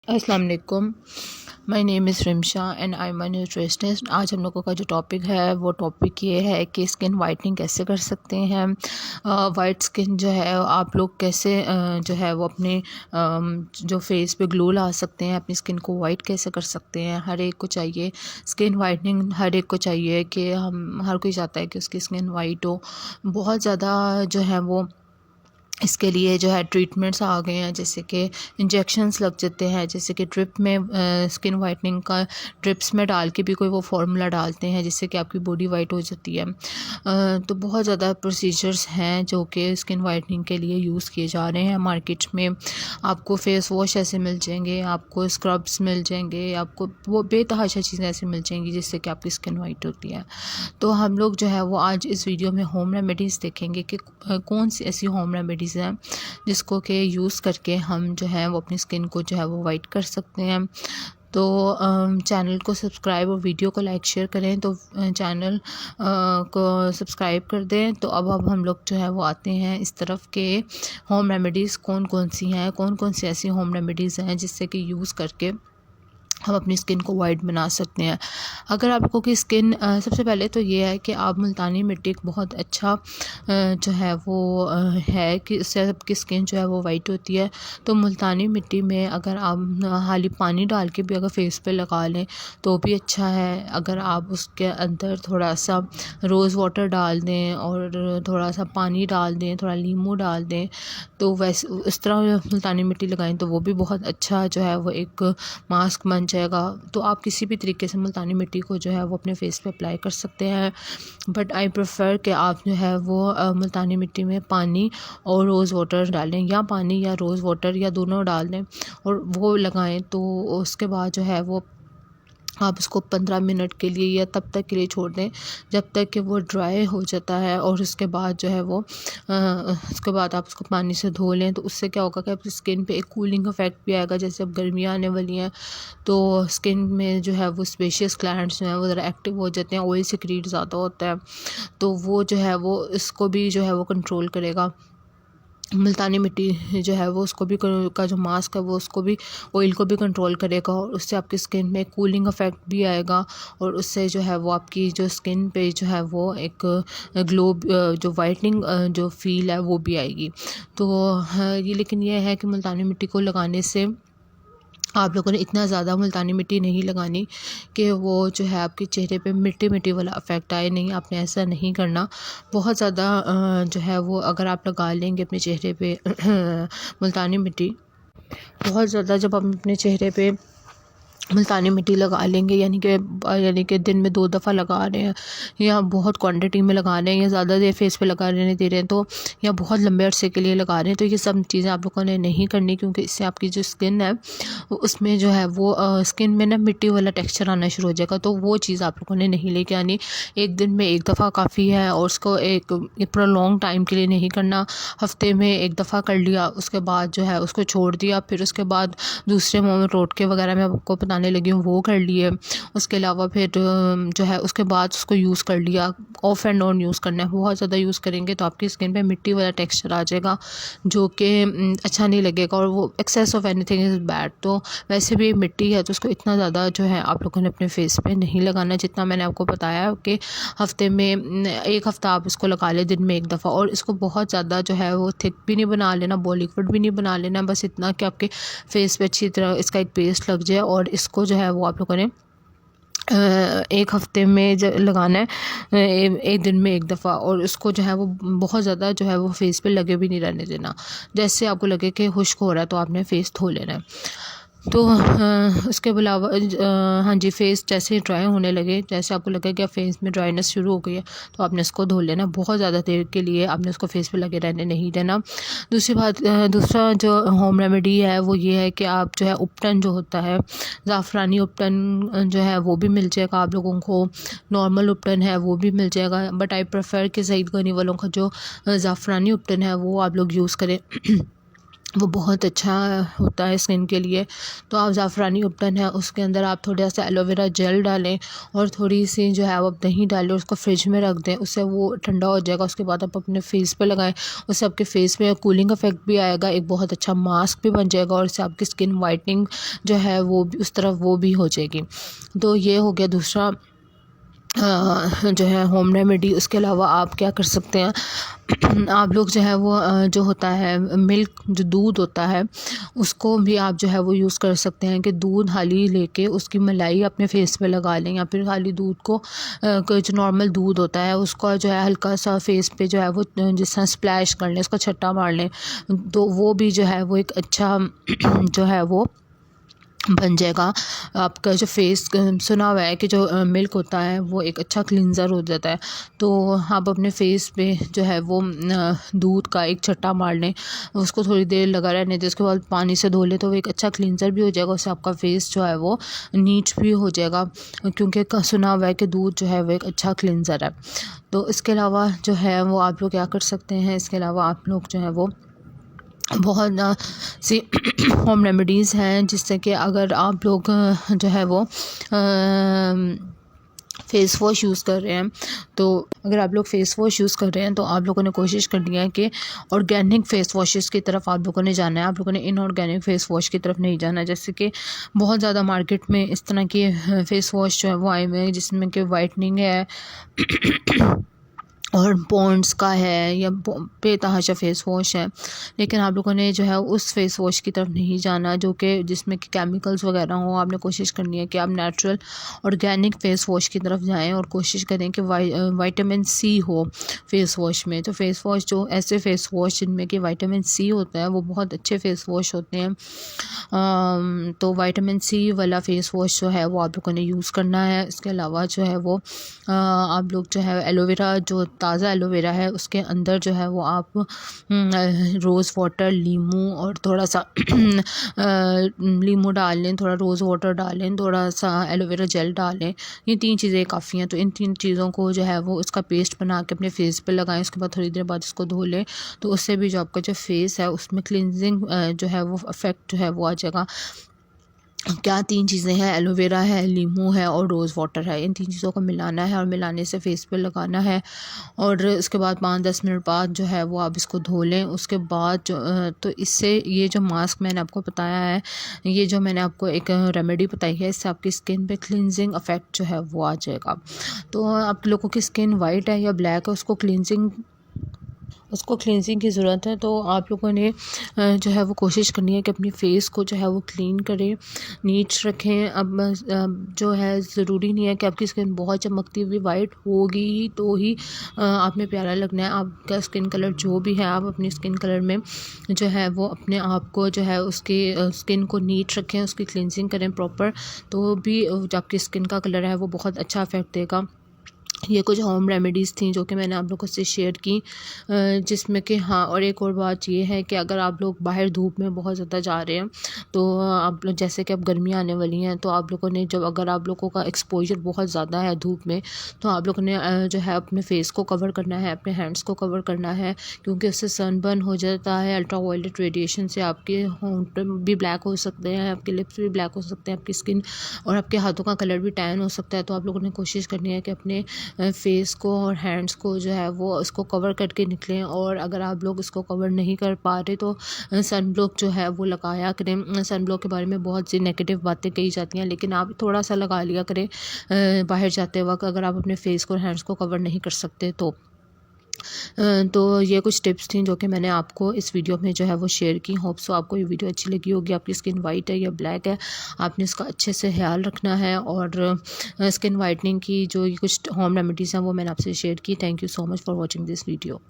अस्सलाम वालेकुम। My name is Rimsha and I am a nutritionist. आज हम लोगों का जो टॉपिक है वो टॉपिक ये है कि स्किन वाइटनिंग कैसे कर सकते हैं। वाइट स्किन जो है आप लोग कैसे जो है वो अपने जो फेस पे ग्लो ला सकते हैं, अपनी स्किन को वाइट कैसे कर सकते हैं। हर एक को चाहिए स्किन वाइटनिंग, हर एक को चाहिए कि हम हर कोई चाहता है कि उसकी स्किन वाइट हो। बहुत ज़्यादा जो है वो इसके लिए जो है ट्रीटमेंट्स आ गए हैं, जैसे कि इंजेक्शंस लग जाते हैं, जैसे कि ड्रिप में स्किन वाइटनिंग का ड्रिप्स में डाल के भी कोई वो फार्मूला डालते हैं जिससे कि आपकी बॉडी वाइट हो जाती है। तो बहुत ज़्यादा प्रोसीजर्स हैं जो कि स्किन वाइटनिंग के लिए यूज़ किए जा रहे हैं। मार्केट में आपको फेस वॉश ऐसे मिल जाएंगे, आपको स्क्रब्स मिल जाएंगे, आपको वो बेतहाशा चीज़ें ऐसी मिल जाएंगी जिससे कि आपकी स्किन वाइट होती है। तो हम लोग जो है वो आज इस वीडियो में होम रेमेडीज़ देखेंगे कि कौन सी ऐसी होम रेमेडीज़ हैं जिसको कि यूज़ करके हम जो है वो अपनी स्किन को जो है वो वाइट कर सकते हैं। तो चैनल को सब्सक्राइब और वीडियो को लाइक शेयर करें। तो चैनल को सब्सक्राइब कर दें। तो अब हम लोग जो है वो आते हैं इस तरफ के होम रेमेडीज़ कौन कौन सी हैं, कौन कौन सी ऐसी होम रेमेडीज़ हैं जिससे कि यूज़ करके हम अपनी स्किन को वाइट बना सकते हैं। अगर आप लोगों की स्किन सबसे पहले तो ये है कि आप मुल्तानी मिट्टी एक बहुत अच्छा जो है वो है कि इससे आपकी स्किन जो है वो वाइट होती है। तो मुल्तानी मिट्टी में अगर आप खाली पानी डाल के भी अगर फेस पे लगा लें तो भी अच्छा है। अगर आप उसके अंदर थोड़ा सा रोज़ वाटर डाल दें और थोड़ा सा पानी डाल दें, थोड़ा नींबू डाल दें, तो वैसे इस तरह मुल्तानी मिट्टी लगाएं तो वो भी बहुत अच्छा जो है वो एक मास्क बन जाएगा। तो आप किसी भी तरीके से मुल्तानी मिट्टी को जो है वो अपने फेस पे अप्लाई कर सकते हैं। बट आई प्रेफर कि आप जो है वो मुल्तानी मिट्टी में पानी और रोज़ वाटर डालें, या पानी या रोज़ वाटर या दोनों डाल दें और वो लगाएं। तो उसके बाद जो है वो आप उसको 15 मिनट के लिए या तब तक के लिए छोड़ दें जब तक कि वो ड्राई हो जाता है। और उसके बाद जो है वो उसके बाद आप उसको पानी से धो लें। तो उससे क्या होगा कि आपकी स्किन पे एक कूलिंग इफेक्ट भी आएगा। जैसे अब गर्मियाँ आने वाली हैं तो स्किन में जो है वो स्पेशियस ग्लैंड्स जो हैं वो ज़रा एक्टिव हो जाते हैं, ऑयल सिक्रीट ज़्यादा होता है, तो वो जो है वो इसको भी जो है वो कंट्रोल करेगा। मुल्तानी मिट्टी जो है वो उसको भी का जो मास्क है वो उसको भी ऑयल को भी कंट्रोल करेगा और उससे आपकी स्किन में कूलिंग इफेक्ट भी आएगा। और उससे जो है वो आपकी जो स्किन पे जो है वो एक ग्लो जो वाइटनिंग जो फील है वो भी आएगी। तो ये लेकिन ये है कि मुल्तानी मिट्टी को लगाने से आप लोगों ने इतना ज़्यादा मुल्तानी मिट्टी नहीं लगानी कि वो जो है आपके चेहरे पे मिट्टी मिट्टी वाला इफ़ेक्ट आए। नहीं, आपने ऐसा नहीं करना। बहुत ज़्यादा जो है वो अगर आप लगा लेंगे अपने चेहरे पे मुल्तानी मिट्टी, बहुत ज़्यादा जब आप अपने चेहरे पे मुल्तानी मिट्टी लगा लेंगे, यानी कि दिन में 2 दफ़ा लगा रहे हैं या बहुत क्वांटिटी में लगा रहे हैं या ज़्यादा देर फेस पे लगा रहने दे रहे हैं, तो या बहुत लंबे अरसे के लिए लगा रहे हैं, तो ये सब चीज़ें आप लोगों ने नहीं करनी, क्योंकि इससे आपकी जो स्किन है उसमें जो है वो स्किन में ना मिट्टी वाला टेक्सचर आना शुरू हो जाएगा। तो वो चीज़ आप लोगों ने नहीं लेके आनी। एक दिन में एक दफ़ा काफ़ी है और उसको एक प्रोलॉन्ग टाइम के लिए नहीं करना। हफ्ते में एक दफ़ा कर लिया, उसके बाद जो है उसको छोड़ दिया, फिर उसके बाद दूसरे टोटके वगैरह मैं आपको बताने लगी हूँ वो कर लिए। उसके अलावा फिर जो है उसके बाद उसको यूज़ कर लिया। ऑफ एंड ऑन यूज़ करना है, बहुत ज़्यादा यूज़ करेंगे तो आपकी स्किन पे मिट्टी वाला टेक्सचर आ जाएगा जो कि अच्छा नहीं लगेगा और वो excess of anything is bad. तो वैसे भी मिट्टी है तो उसको इतना ज़्यादा जो है आप लोगों ने अपने फेस पे नहीं लगाना, जितना मैंने आपको बताया कि हफ्ते में एक हफ़्ता आप इसको लगा लें दिन में एक दफ़ा। और इसको बहुत ज़्यादा जो है वो थिक भी नहीं बना लेना, बहुत लिक्विड भी नहीं बना लेना, बस इतना कि आपके फेस पे अच्छी तरह इसका एक पेस्ट लग जाए। और इसको जो है वो आप लोगों ने एक हफ़्ते में लगाना है, एक दिन में एक दफ़ा। और उसको जो है वो बहुत ज़्यादा जो है वो फेस पे लगे भी नहीं रहने देना। जैसे आपको लगे कि खुश्क हो रहा है तो आपने फ़ेस धो लेना है। तो उसके अलावा हाँ जी, फेस जैसे ही ड्राई होने लगे, जैसे आपको लगे कि फेस में ड्राइनेस शुरू हो गई है, तो आपने इसको धो लेना। बहुत ज़्यादा देर के लिए आपने उसको फेस पे लगे रहने नहीं देना। दूसरी बात, दूसरा जो होम रेमेडी है वो ये है कि आप जो है उपटन जो होता है, ज़ाफ़रानी उपटन जो है वो भी मिल जाएगा आप लोगों को। नॉर्मल उपटन है वो भी मिल जाएगा, बट आई प्रेफर कि ज़ईद गनी वालों का जो ज़ाफ़रानी उपटन है वो आप लोग यूज़ करें। वो बहुत अच्छा होता है स्किन के लिए। तो आप ज़ाफ़रानी उपटन है उसके अंदर आप थोड़ा सा एलोवेरा जेल डालें और थोड़ी सी जो है वो आप दही डालें, उसको फ्रिज में रख दें, उससे वो ठंडा हो जाएगा। उसके बाद आप अपने फेस पे लगाएं, उससे आपके फेस पे कूलिंग इफेक्ट भी आएगा, एक बहुत अच्छा मास्क भी बन जाएगा और इससे आपकी स्किन वाइटनिंग जो है वो भी उस तरफ वो भी हो जाएगी। तो ये हो गया दूसरा जो है होम रेमेडी। उसके अलावा आप क्या कर सकते हैं आप लोग जो है वो जो होता है मिल्क, जो दूध होता है उसको भी आप जो है वो यूज़ कर सकते हैं कि दूध हाली लेके उसकी मलाई अपने फेस पे लगा लें, या फिर खाली दूध को जो नॉर्मल दूध होता है उसका जो है हल्का सा फेस पे जो है वो जिस तरह स्प्लैश कर लें, उसका छट्टा मार लें, तो वो भी जो है वो एक अच्छा जो है वो बन जाएगा। आपका जो फेस सुना हुआ है कि जो मिल्क होता है वो एक अच्छा क्लींज़र हो जाता है। तो आप अपने फेस पे जो है वो दूध का एक छट्टा मार लें, उसको थोड़ी देर लगा रहने दें, उसके बाद पानी से धो लें, तो वो एक अच्छा क्लींज़र भी हो जाएगा। उससे आपका फेस जो है वो नीट भी हो जाएगा, क्योंकि सुना हुआ है कि दूध जो है वो एक अच्छा क्लींज़र है। तो इसके अलावा जो है वो आप लोग क्या कर सकते हैं, इसके अलावा आप लोग जो है वो बहुत सी होम रेमेडीज़ हैं जिससे कि अगर आप लोग जो है वो फ़ेस वॉश यूज़ कर रहे हैं, तो अगर आप लोग फ़ेस वॉश यूज़ कर रहे हैं तो आप लोगों ने कोशिश करनी है कि ऑर्गेनिक फ़ेस वॉशेस की तरफ आप लोगों ने जाना है। आप लोगों ने इनऑर्गेनिक फ़ेस वॉश की तरफ नहीं जाना है। जैसे कि बहुत ज़्यादा मार्केट में इस तरह के फ़ेस वॉश जो है वो आए हुए हैं जिसमें कि वाइटनिंग है और पॉन्ड्स का है या बेतहाशा फ़ेस वॉश है, लेकिन आप लोगों ने जो है उस फ़ेस वॉश की तरफ नहीं जाना जो कि जिसमें कि केमिकल्स वगैरह हो। आपने कोशिश करनी है कि आप नेचुरल ऑर्गेनिक फ़ेस वॉश की तरफ जाएं और कोशिश करें कि विटामिन सी हो फ़ेस वॉश में। तो फ़ेस वॉश जो ऐसे फ़ेस वॉश जिनमें कि विटामिन सी होता है वो बहुत अच्छे फ़ेस वॉश होते हैं। तो विटामिन सी वाला फ़ेस वॉश जो है वो आप लोगों ने यूज़ करना है। इसके अलावा जो है वो आप लोग जो है एलोवेरा, जो ताज़ा एलोवेरा है उसके अंदर जो है वो आप रोज़ वाटर, लीमू और थोड़ा सा लीमू डाल लें, थोड़ा रोज़ वाटर डालें, थोड़ा सा एलोवेरा जेल डालें। ये 3 चीज़ें काफ़ी हैं। तो इन 3 चीज़ों को जो है वो इसका पेस्ट बना के अपने फेस पे लगाएं। उसके बाद थोड़ी देर बाद इसको धो लें, तो उससे भी जो आपका जो फेस है उसमें क्लिनजिंग जो है वो इफ़ेक्ट जो है वो आ जाएगा। क्या 3 चीज़ें हैं, एलोवेरा है, लीमू है और रोज़ वाटर है। इन 3 चीज़ों को मिलाना है और मिलाने से फेस पे लगाना है और उसके बाद 5-10 मिनट बाद जो है वो आप इसको धो लें। उसके बाद जो तो इससे ये जो मास्क मैंने आपको बताया है, ये जो मैंने आपको एक रेमेडी बताई है, इससे आपकी स्किन पे क्लींजिंग इफ़ेक्ट जो है वो आ जाएगा। तो आप लोगों की स्किन वाइट है या ब्लैक है, उसको क्लींजिंग की ज़रूरत है, तो आप लोगों ने जो है वो कोशिश करनी है कि अपनी फ़ेस को जो है वो क्लीन करें, नीट रखें। अब जो है ज़रूरी नहीं है कि आपकी स्किन बहुत चमकती हुई वाइट होगी ही तो ही आप में प्यारा लगना है। आपका स्किन कलर जो भी है, आप अपनी स्किन कलर में जो है वो अपने आप को जो है उसकी स्किन को नीट रखें, उसकी क्लींजिंग करें प्रॉपर, तो भी जो आपकी स्किन का कलर है वो बहुत अच्छा इफ़ेक्ट देगा। ये कुछ होम रेमेडीज़ थी जो कि मैंने आप लोगों से शेयर की, जिसमें कि हाँ, और एक और बात ये है कि अगर आप लोग बाहर धूप में बहुत ज़्यादा जा रहे हैं तो आप लोग, जैसे कि अब गर्मियाँ आने वाली हैं, तो आप लोगों ने जब अगर आप लोगों का एक्सपोजर बहुत ज़्यादा है धूप में, तो आप लोगों ने जो है अपने फेस को कवर करना है, अपने हैंड्स को कवर करना है, क्योंकि उससे सनबर्न हो जाता है। अल्ट्रा वायलेट रेडिएशन से आपके होंठ भी ब्लैक हो सकते हैं, आपके लिप्स भी ब्लैक हो सकते हैं, आपकी स्किन और आपके हाथों का कलर भी टैन हो सकता है। तो आप लोगों ने कोशिश करनी है कि अपने फेस को और हैंड्स को जो है वो इसको कवर करके निकलें, और अगर आप लोग इसको कवर नहीं कर पा रहे तो सन ब्लॉक जो है वो लगाया करें। सन ब्लॉक के बारे में बहुत सी नेगेटिव बातें कही जाती हैं, लेकिन आप थोड़ा सा लगा लिया करें बाहर जाते वक्त, अगर आप अपने फेस को और हैंड्स को कवर नहीं कर सकते तो। तो ये कुछ टिप्स थी जो कि मैंने आपको इस वीडियो में जो है वो शेयर की। होप सो आपको ये वीडियो अच्छी लगी होगी। आपकी स्किन वाइट है या ब्लैक है, आपने इसका अच्छे से ख्याल रखना है, और स्किन वाइटनिंग की जो ये कुछ होम रेमेडीज़ हैं वो मैंने आपसे शेयर की। Thank you so much for watching this video.